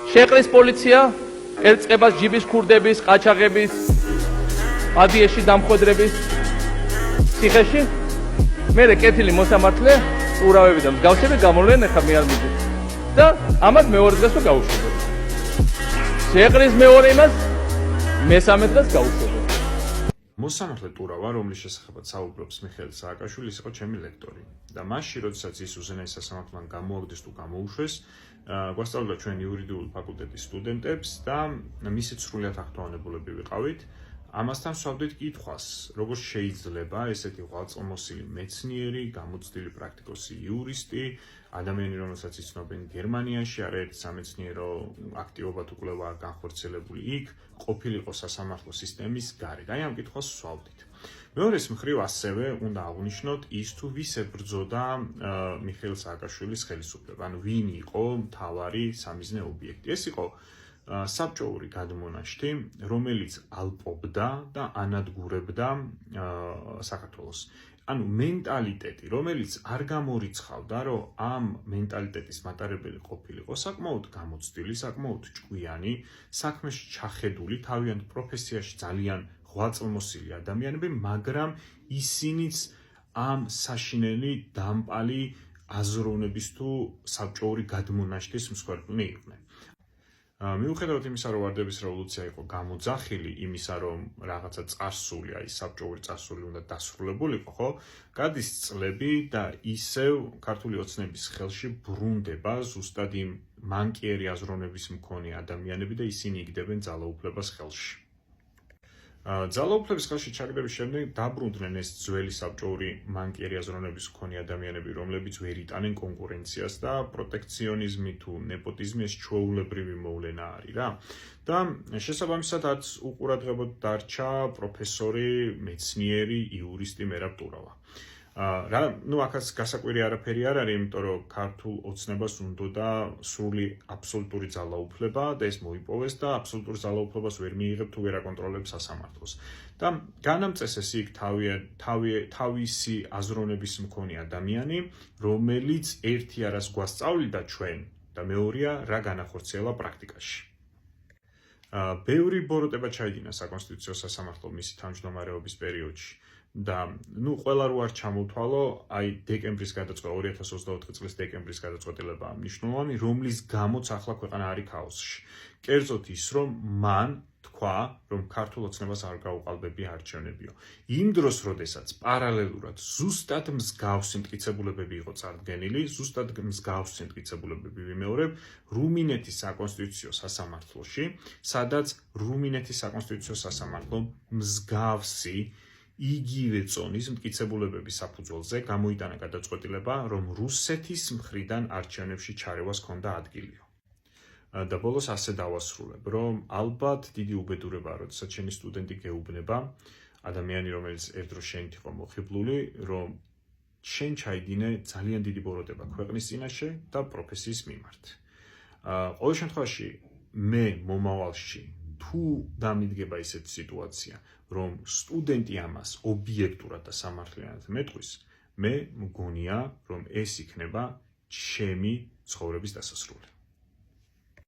შეყრის პოლიცია ერწყებას ჯიბის ქურდების, ყაჩაღების, ადიეში დამხვედრების ციხეში. მერე კეთილი მოსამართლე ურავები და მსგავსები გამოვლენ ახლა მე არ მიდის. და ამას მეორე დღეს გავუშვებთ. შეყრის მეორე იმას მესამე დღეს გავუშვებთ. მოსამართლე ტურავა, რომლის შესახებაც საუბრობს მიხეილ სააკაშვილის, იყო ჩემი ლექტორი. და მასში, როდესაც ის უზენაეს სასამართლოდან გამოაგდეს თუ გამოუშვეს, გვასწავლდა ჩვენ იურიდიული ფაკულტეტის სტუდენტებს და მისით სრულიად აქტუალებულები ვიყავით. ამასთან ვსვავდით კითხვას, როგორ შეიძლება ესეთი ღვაწლმოსილი მეცნიერი, გამოცდილი პრაქტიკოსი იურისტი, ადამიანი, რომელსაც იცნობენ გერმანიაში, არაერთი სამეცნიერო აქტივობა თუ კვლევა განხორციელებული იქ, ყოფილიყო სასამართლო სისტემის გარეთ. აი ამ კითხვას ვსვავდით. მეორეს მხრივ ასევე უნდა აღვნიშნოთ ის თუ ვის ებრძოდა მიხეილ სააკაშვილის ხელისუფლება, ანუ ვინ იყო მთავარი სამიზნე ობიექტი. ეს იყო საბჭოური გადმონაშთი, რომელიც ალპობდა და ანადგურებდა საქართველოს. ანუ მენტალიტეტი, რომელიც არ გამორიცხავდა, რომ ამ მენტალიტეტის მატარებელი ყოფილიყო საკმაოდ გამოცდილი, საკმაოდ ჭკვიანი, საქმეში ჩახედული, თავიანთ პროფესიაში ძალიან ღვაწლმოსილი ადამიანები, მაგრამ ისინიც ამ საშინელი დამპალი აზროვნების თუ საბჭოური გადმონაშთის მსხვერპლნი იყვნენ. მიუხედავად იმისა, რომ ვარდების რევოლუცია იყო გამოძახილი იმისა, რომ რაღაცა წარსული, აი საბჭოური წარსული უნდა დასრულებულიყო, ხო? გადის წლები და ისევ ქართული ოცნების ხელში ბრუნდება ზუსტად იმ მანკიერი აზროვნების მქონე ადამიანები და ისინი იგდებენ ძალაუფლებას ხელში. ძალაუფლების ხელში ჩაგდების შემდეგ დაბრუნდნენ ეს ძველი საბჭოური მანკიერი აზროვნების მქონე ადამიანები, რომლებიც ვერ იტანენ კონკურენციას და პროტექციონიზმი თუ ნეპოტიზმი ეს ჩვეულებრივი მოვლენა არის რა. და შესაბამისად არც უყურადღებოდ დარჩა პროფესორი, მეცნიერი, იურისტი მერაბ ტურავა. აქაც გასაკვირი არაფერი არ არის, იმიტომ რომ ქართულ ოცნებას უნდოდა სრული აბსოლუტური ძალაუფლება და ეს მოიპოვეს და აბსოლუტურ ძალაუფლებას ვერ მიიღებ თუ ვერ აკონტროლებს სასამართლოს. და განამწესეს იქ თავისი აზროვნების მქონე ადამიანი, რომელიც ერთი არას გვასწავლიდა ჩვენ და მეორეა რა განახორციელა პრაქტიკაში. ბევრი ბოროტება ჩაიდინა საკონსტიტუციო სასამართლო მისი თავმჯდომარეობის პერიოდში. და ყველა რო არ ჩამოთვალო, აი დეკემბრის გადაწყვეტილება 2024 წლის დეკემბრის გადაწყვეტილებაა მნიშვნელოვანი, რომლის გამოც ახლა ქვეყანა არის ქაოსში. კერძოდ ის, რომ მან თქვა, რომ ქართულ ოცნებას არ გაუყალბებია არჩევნებიო. იმ დროს, როდესაც პარალელურად ზუსტად მსგავსი მტკიცებულებები იყო წარდგენილი, ზუსტად მსგავსი მტკიცებულებები ვიმეორებ რუმინეთის საკონსტიტუციო სასამართლოში, სადაც რუმინეთის საკონსტიტუციო სასამართლო მსგავსი იგივე წონის მტკიცებულებების საფუძველზე გამოიტანა გადაწყვეტილება, რომ რუსეთის მხრიდან არჩევნებში ჩარევას ჰქონდა ადგილიო. და ბოლოს ასე დავასრულებ, რომ ალბათ დიდი უბედურებაა, როდესაც შენი სტუდენტი გეუბნება, ადამიანი, რომელიც ერთდროს შენით იყო მოხიბლული, რომ შენ ჩაიდინე ძალიან დიდი ბოროტება ქვეყნის წინაშე და პროფესიის მიმართ. ყოველ შემთხვევაში, მე მომავალში თუ დამიდგება ისეთი სიტუაცია, რომ სტუდენტი ამას ობიექტურად და სამართლიანად მეტყვის, მე მგონია, რომ ეს იქნება ჩემი ცხოვრების დასასრული.